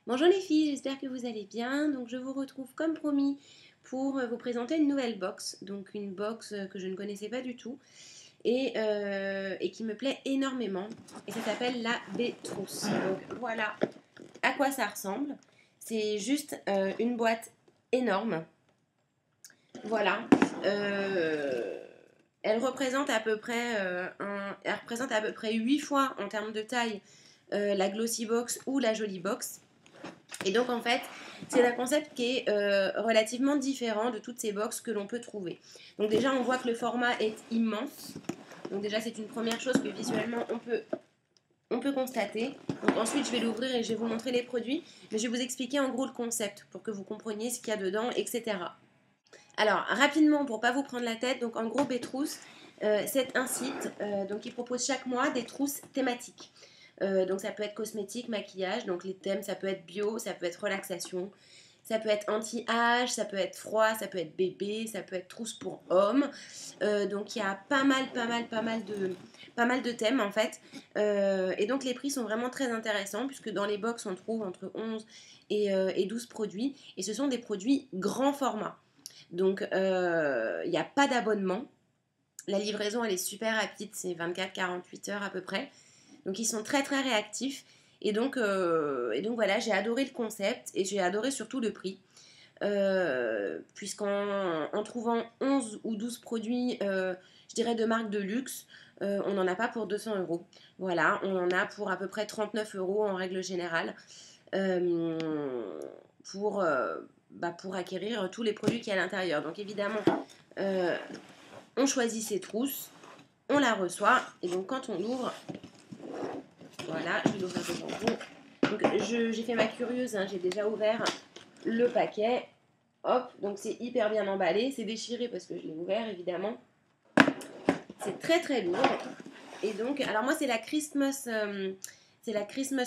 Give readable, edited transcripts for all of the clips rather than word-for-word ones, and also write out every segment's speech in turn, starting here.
Bonjour les filles, j'espère que vous allez bien. Donc je vous retrouve comme promis pour vous présenter une nouvelle box. Donc une box que je ne connaissais pas du tout et qui me plaît énormément. Et ça s'appelle la B-Trousse. Donc voilà à quoi ça ressemble. C'est juste une boîte énorme. Voilà. Euh, elle représente à peu près elle représente à peu près 8 fois en termes de taille la Glossy Box ou la Jolie Box. Et donc en fait, c'est un concept qui est relativement différent de toutes ces box que l'on peut trouver. Donc déjà, on voit que le format est immense. Donc déjà, c'est une première chose que visuellement, on peut constater. Donc ensuite, je vais l'ouvrir et je vais vous montrer les produits. Mais je vais vous expliquer en gros le concept pour que vous compreniez ce qu'il y a dedans, etc. Alors, rapidement, pour ne pas vous prendre la tête, donc en gros, Bétrousse, c'est un site donc, qui propose chaque mois des trousses thématiques. Donc ça peut être cosmétique, maquillage, donc les thèmes ça peut être bio, ça peut être relaxation, ça peut être anti-âge, ça peut être froid, ça peut être bébé, ça peut être trousse pour hommes. Donc il y a pas mal de thèmes en fait. Et donc les prix sont vraiment très intéressants puisque dans les box on trouve entre 11 et 12 produits et ce sont des produits grand format. Donc il n'y a pas d'abonnement. La livraison elle est super rapide, c'est 24-48 heures à peu près. Donc ils sont très très réactifs. Et donc voilà, j'ai adoré le concept et j'ai adoré surtout le prix. Puisqu'en trouvant 11 ou 12 produits, je dirais de marque de luxe, on n'en a pas pour 200 euros. Voilà, on en a pour à peu près 39 euros en règle générale euh, pour, pour acquérir tous les produits qu'il y a à l'intérieur. Donc évidemment, euh, on choisit ses trousses, on la reçoit et donc quand on l'ouvre, voilà, je vais l'ouvrir devant vous. Donc j'ai fait ma curieuse, hein, j'ai déjà ouvert le paquet. Hop, donc c'est hyper bien emballé. C'est déchiré parce que je l'ai ouvert évidemment. C'est très très lourd. Et donc, alors moi c'est la Christmas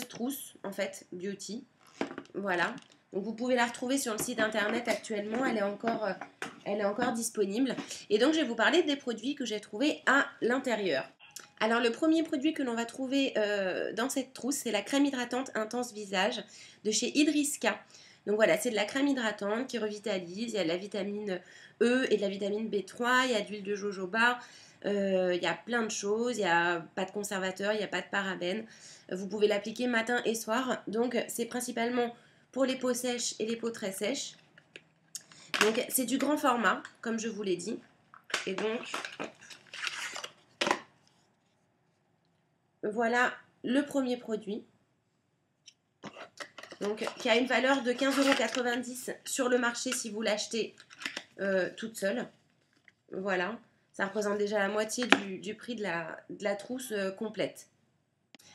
trousse en fait, beauty. Voilà. Donc vous pouvez la retrouver sur le site internet actuellement. Elle est encore disponible. Et donc je vais vous parler des produits que j'ai trouvés à l'intérieur. Alors le premier produit que l'on va trouver dans cette trousse, c'est la crème hydratante intense visage de chez Idriska. Donc voilà, c'est de la crème hydratante qui revitalise. Il y a de la vitamine E et de la vitamine B3. Il y a de l'huile de jojoba. Il y a plein de choses. Il n'y a pas de conservateur, il n'y a pas de parabènes. Vous pouvez l'appliquer matin et soir. Donc c'est principalement pour les peaux sèches et les peaux très sèches. Donc c'est du grand format, comme je vous l'ai dit. Et donc voilà le premier produit. Donc qui a une valeur de 15,90 € sur le marché si vous l'achetez toute seule. Voilà, ça représente déjà la moitié du prix de la trousse complète.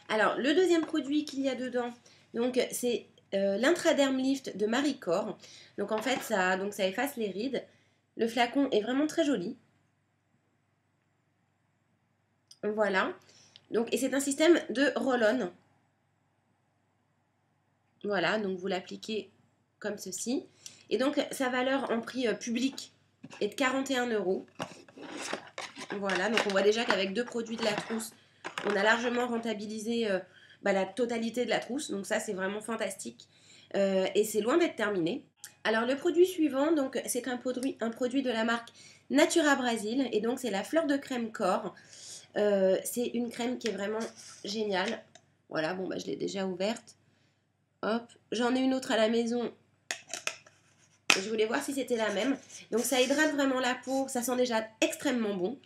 Alors le deuxième produit qu'il y a dedans, donc c'est l'Intraderm Lift de Marie Corps. Donc en fait ça efface les rides. Le flacon est vraiment très joli. Voilà. Donc, et c'est un système de roll-on. Voilà, donc vous l'appliquez comme ceci. Et donc, sa valeur en prix public est de 41 euros. Voilà, donc on voit déjà qu'avec deux produits de la trousse, on a largement rentabilisé la totalité de la trousse. Donc ça, c'est vraiment fantastique. Et c'est loin d'être terminé. Alors, le produit suivant, donc c'est un produit de la marque Natura Brasil. Et donc, c'est la fleur de crème corps. C'est une crème qui est vraiment géniale. Voilà, bon, je l'ai déjà ouverte. Hop, j'en ai une autre à la maison. Je voulais voir si c'était la même. Donc ça hydrate vraiment la peau. Ça sent déjà extrêmement bon.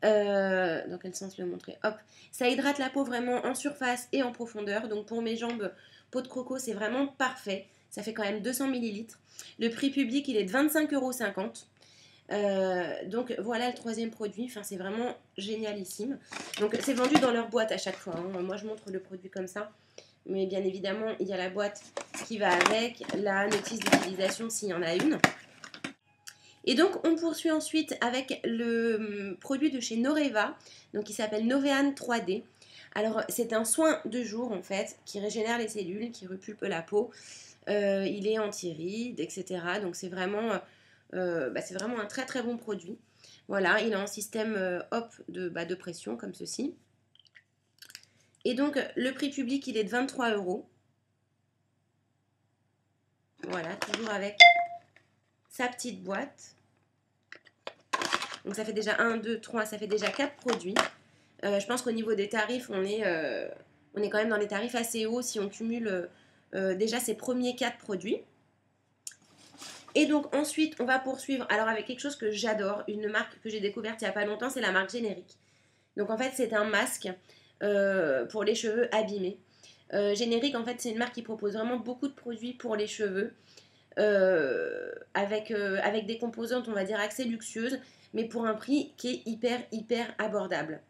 Dans quel sens le montrer? Hop, ça hydrate la peau vraiment en surface et en profondeur. Donc pour mes jambes, peau de croco, c'est vraiment parfait. Ça fait quand même 200 ml. Le prix public, il est de 25,50 €. Donc voilà le troisième produit. Enfin, c'est vraiment génialissime. Donc c'est vendu dans leur boîte à chaque fois, hein. Moi, je montre le produit comme ça. Mais bien évidemment, il y a la boîte qui va avec, la notice d'utilisation s'il y en a une. Et donc, on poursuit ensuite avec le produit de chez Noreva, donc qui s'appelle Novean 3D. Alors, c'est un soin de jour en fait, qui régénère les cellules, qui repulpe la peau. Il est anti-rides, etc. Donc, c'est vraiment un très très bon produit. Voilà, il a un système de pression comme ceci. Et donc, le prix public, il est de 23 euros. Voilà, toujours avec sa petite boîte. Donc ça fait déjà 1, 2, 3, ça fait déjà 4 produits. Je pense qu'au niveau des tarifs, on est quand même dans des tarifs assez hauts si on cumule déjà ces premiers 4 produits. Et donc ensuite, on va poursuivre alors avec quelque chose que j'adore, une marque que j'ai découverte il n'y a pas longtemps, c'est la marque Générique. Donc en fait, c'est un masque pour les cheveux abîmés. Générique, en fait, c'est une marque qui propose vraiment beaucoup de produits pour les cheveux, avec des composantes, on va dire, assez luxueuses, mais pour un prix qui est hyper abordable.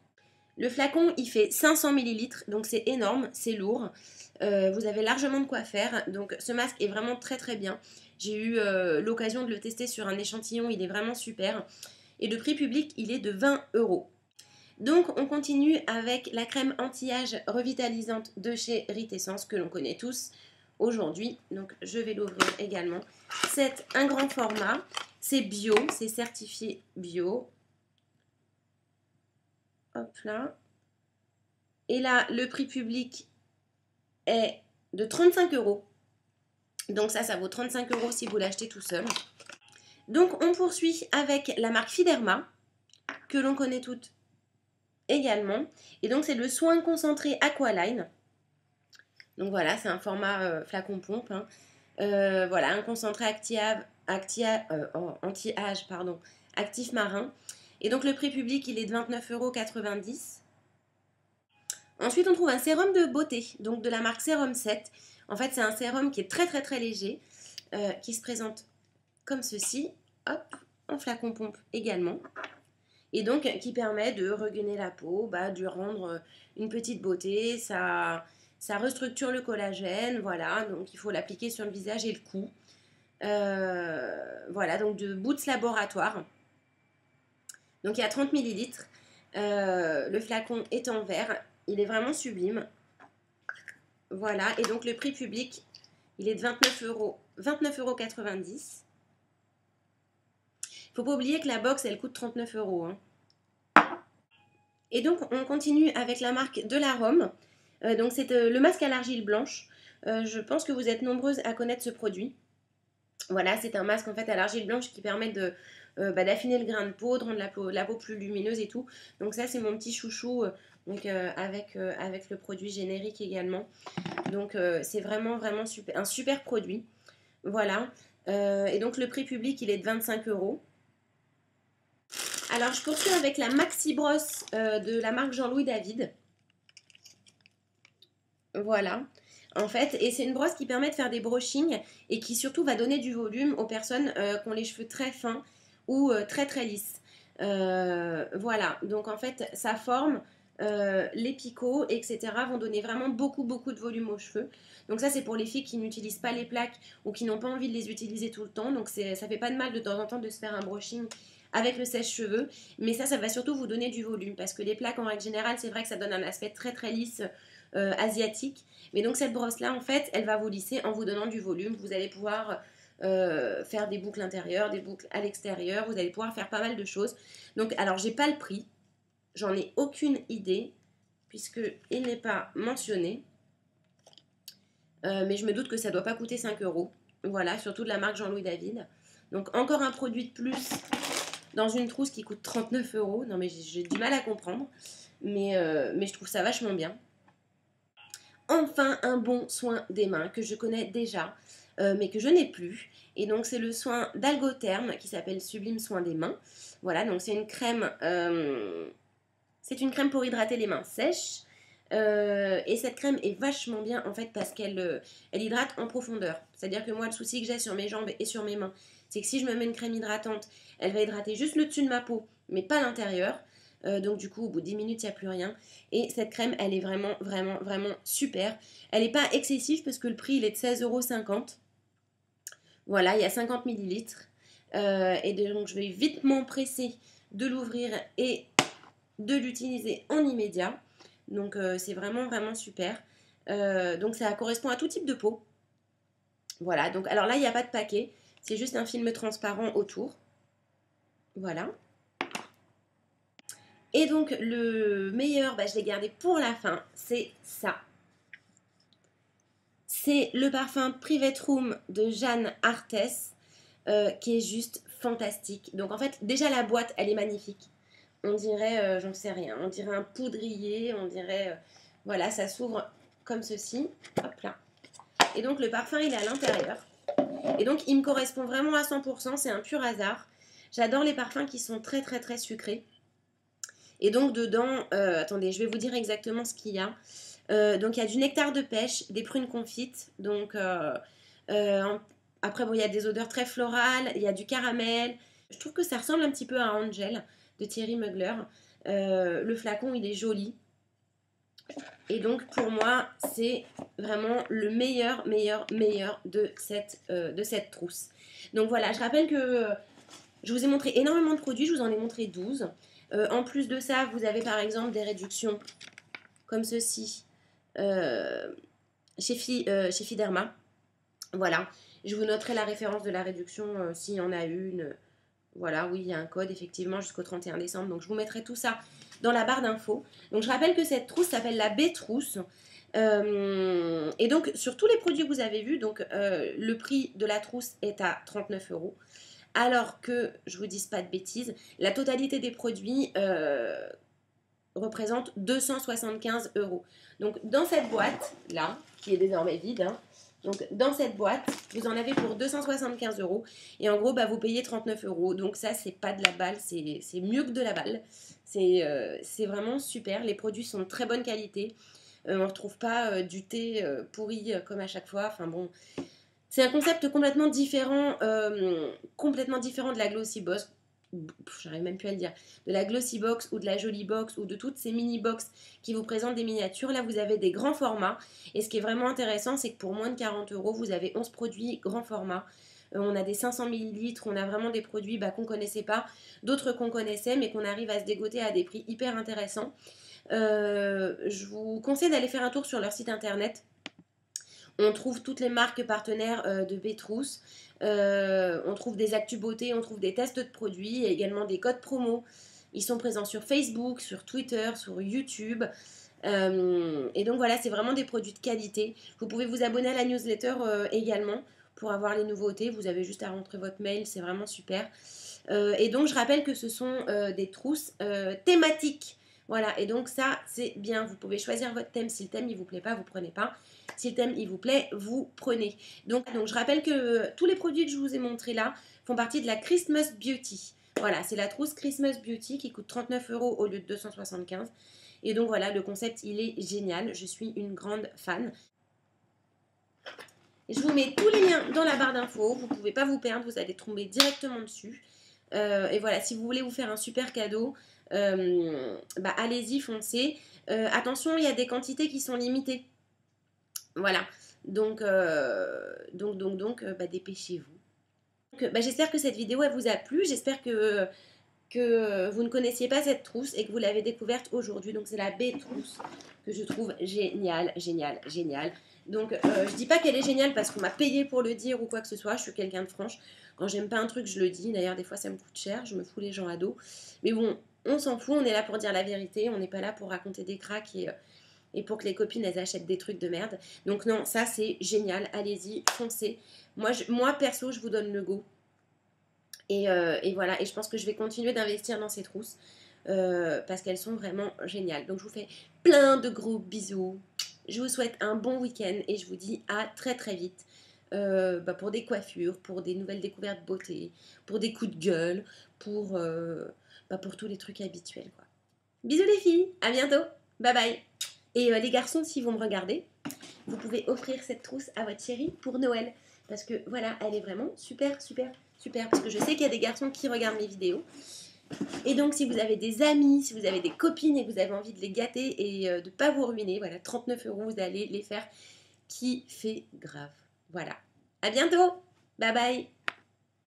Le flacon, il fait 500 ml, donc c'est énorme, c'est lourd. Vous avez largement de quoi faire. Donc ce masque est vraiment très bien. J'ai eu l'occasion de le tester sur un échantillon, il est vraiment super. Et le prix public, il est de 20 €. Donc on continue avec la crème anti-âge revitalisante de chez Rite Essence que l'on connaît tous aujourd'hui. Donc je vais l'ouvrir également. C'est un grand format, c'est bio, c'est certifié bio. Hop là. Et là, le prix public est de 35 €. Donc ça vaut 35 € si vous l'achetez tout seul. Donc on poursuit avec la marque Fiderma, que l'on connaît toutes également. Et donc c'est le soin concentré Aqualine. Donc voilà, c'est un format flacon pompe. Hein. Voilà, un concentré anti-âge, pardon, actif marin. Et donc le prix public, il est de 29,90 €. Ensuite, on trouve un sérum de beauté, donc de la marque Sérum 7. En fait, c'est un sérum qui est très léger, qui se présente comme ceci, hop, en flacon pompe également. Et donc, qui permet de regainer la peau, de rendre une petite beauté, ça restructure le collagène, voilà, donc il faut l'appliquer sur le visage et le cou. Voilà, donc de Boots Laboratoire. Donc il y a 30 ml. Le flacon est en verre. Il est vraiment sublime. Voilà, et donc le prix public, il est de 29,90 €. Il ne faut pas oublier que la box, elle coûte 39 €. Hein. Et donc, on continue avec la marque de l'arôme. Donc, c'est le masque à l'argile blanche. Je pense que vous êtes nombreuses à connaître ce produit. Voilà, c'est un masque en fait à l'argile blanche qui permet d'affiner le grain de peau, de rendre la peau plus lumineuse et tout. Donc ça, c'est mon petit chouchou avec le produit Générique également. Donc c'est vraiment super, un super produit. Voilà. Et donc le prix public, il est de 25 €. Alors je poursuis avec la Maxi Brosse de la marque Jean-Louis David. Voilà. En fait, et c'est une brosse qui permet de faire des brushings et qui surtout va donner du volume aux personnes qui ont les cheveux très fins ou très lisses. Voilà, donc en fait, sa forme, les picots, etc. vont donner vraiment beaucoup de volume aux cheveux. Donc ça, c'est pour les filles qui n'utilisent pas les plaques ou qui n'ont pas envie de les utiliser tout le temps. Donc ça fait pas de mal de temps en temps de se faire un brushing avec le sèche-cheveux. Mais ça va surtout vous donner du volume parce que les plaques, en règle générale, c'est vrai que ça donne un aspect très lisse, asiatique. Mais donc cette brosse là en fait elle va vous lisser en vous donnant du volume. Vous allez pouvoir faire des boucles intérieures, des boucles à l'extérieur, vous allez pouvoir faire pas mal de choses. Donc alors j'ai pas le prix, j'en ai aucune idée puisque il n'est pas mentionné, mais je me doute que ça doit pas coûter 5 €. Voilà, surtout de la marque Jean-Louis David. Donc encore un produit de plus dans une trousse qui coûte 39 €. Non mais j'ai du mal à comprendre, mais je trouve ça vachement bien. Enfin, un bon soin des mains que je connais déjà, mais que je n'ai plus. Et donc, c'est le soin d'Algotherm qui s'appelle Sublime Soin des Mains. Voilà, donc c'est une crème pour hydrater les mains sèches. Et cette crème est vachement bien en fait parce qu'elle elle hydrate en profondeur. C'est-à-dire que moi, le souci que j'ai sur mes jambes et sur mes mains, c'est que si je me mets une crème hydratante, elle va hydrater juste le dessus de ma peau, mais pas l'intérieur. Donc du coup, au bout de 10 minutes, il n'y a plus rien. Et cette crème, elle est vraiment super. Elle n'est pas excessive parce que le prix, il est de 16,50 €. Voilà, il y a 50 ml. Et donc, je vais vite m'empresser de l'ouvrir et de l'utiliser en immédiat. Donc, c'est vraiment super. Donc, ça correspond à tout type de peau. Voilà, donc alors là, il n'y a pas de paquet. C'est juste un film transparent autour. Voilà. Et donc, le meilleur, je l'ai gardé pour la fin, c'est ça. c'est le parfum Private Room de Jeanne Arthès, qui est juste fantastique. Donc en fait, déjà la boîte, elle est magnifique. On dirait, j'en sais rien, on dirait un poudrier, on dirait, voilà, ça s'ouvre comme ceci. Hop là. Et donc le parfum, il est à l'intérieur. Et donc il me correspond vraiment à 100%, c'est un pur hasard. J'adore les parfums qui sont très très très sucrés. Et donc dedans, attendez, je vais vous dire exactement ce qu'il y a. Donc il y a du nectar de pêche, des prunes confites. Donc après, bon, il y a des odeurs très florales, il y a du caramel. Je trouve que ça ressemble un petit peu à Angel de Thierry Mugler. Le flacon, il est joli. Et donc pour moi, c'est vraiment le meilleur de cette trousse. Donc voilà, je rappelle que je vous ai montré énormément de produits, je vous en ai montré 12. En plus de ça, vous avez par exemple des réductions comme ceci chez Fiderma. Voilà, je vous noterai la référence de la réduction s'il y en a une. Voilà, oui, il y a un code effectivement jusqu'au 31 décembre. Donc je vous mettrai tout ça dans la barre d'infos. Donc je rappelle que cette trousse s'appelle la B-trousse. Et donc sur tous les produits que vous avez vus, donc le prix de la trousse est à 39 €. Alors que, je vous dis pas de bêtises, la totalité des produits représente 275 €. Donc dans cette boîte là, qui est désormais vide, hein, donc dans cette boîte, vous en avez pour 275 € et en gros bah, vous payez 39 €. Donc ça c'est pas de la balle, c'est mieux que de la balle. C'est vraiment super, les produits sont de très bonne qualité. On ne retrouve pas du thé pourri comme à chaque fois. Enfin bon, c'est un concept complètement différent de la Glossy Box. J'arrive même plus à le dire, de la Glossy Box ou de la Jolie Box ou de toutes ces mini box qui vous présentent des miniatures. Là vous avez des grands formats et ce qui est vraiment intéressant c'est que pour moins de 40 € vous avez 11 produits grand format. On a des 500 ml, on a vraiment des produits qu'on connaissait pas, d'autres qu'on connaissait mais qu'on arrive à se dégoter à des prix hyper intéressants. Je vous conseille d'aller faire un tour sur leur site internet. On trouve toutes les marques partenaires de B-trousse. On trouve des actus beauté, on trouve des tests de produits, et également des codes promo. Ils sont présents sur Facebook, sur Twitter, sur YouTube. Et donc voilà, c'est vraiment des produits de qualité. Vous pouvez vous abonner à la newsletter également pour avoir les nouveautés. Vous avez juste à rentrer votre mail, c'est vraiment super. Et donc je rappelle que ce sont des trousses thématiques. Voilà, et donc ça c'est bien. Vous pouvez choisir votre thème. Si le thème il vous plaît pas, vous prenez pas. Si le thème il vous plaît, vous prenez. Donc je rappelle que tous les produits que je vous ai montrés là font partie de la Christmas Beauty. Voilà, c'est la trousse Christmas Beauty qui coûte 39 € au lieu de 275. Et donc voilà, le concept il est génial. Je suis une grande fan. Et je vous mets tous les liens dans la barre d'infos. Vous ne pouvez pas vous perdre, vous allez tomber directement dessus. Et voilà, si vous voulez vous faire un super cadeau, allez-y, foncez. Attention, il y a des quantités qui sont limitées. Voilà, donc dépêchez-vous. J'espère que cette vidéo elle vous a plu. J'espère que vous ne connaissiez pas cette trousse et que vous l'avez découverte aujourd'hui. Donc c'est la B-trousse que je trouve géniale. Donc je dis pas qu'elle est géniale parce qu'on m'a payé pour le dire ou quoi que ce soit. Je suis quelqu'un de franche. Quand j'aime pas un truc, je le dis. D'ailleurs, des fois ça me coûte cher. Je me fous les gens à dos. Mais bon, on s'en fout. On est là pour dire la vérité. On n'est pas là pour raconter des cracks et pour que les copines elles achètent des trucs de merde. Donc non, ça c'est génial. Allez-y, foncez. Moi perso, je vous donne le go. Et voilà, et je pense que je vais continuer d'investir dans ces trousses parce qu'elles sont vraiment géniales. Donc je vous fais plein de gros bisous. Je vous souhaite un bon week-end et je vous dis à très très vite pour des coiffures, pour des nouvelles découvertes beauté, pour des coups de gueule, pour tous les trucs habituels, quoi. Bisous les filles, à bientôt, bye bye. Et les garçons, si vous me regardez, vous pouvez offrir cette trousse à votre chérie pour Noël. Parce que voilà, elle est vraiment super. Parce que je sais qu'il y a des garçons qui regardent mes vidéos. Et donc, si vous avez des amis, si vous avez des copines et que vous avez envie de les gâter et de ne pas vous ruiner, voilà, 39 €, vous allez les faire kiffer grave. Voilà. À bientôt. Bye bye.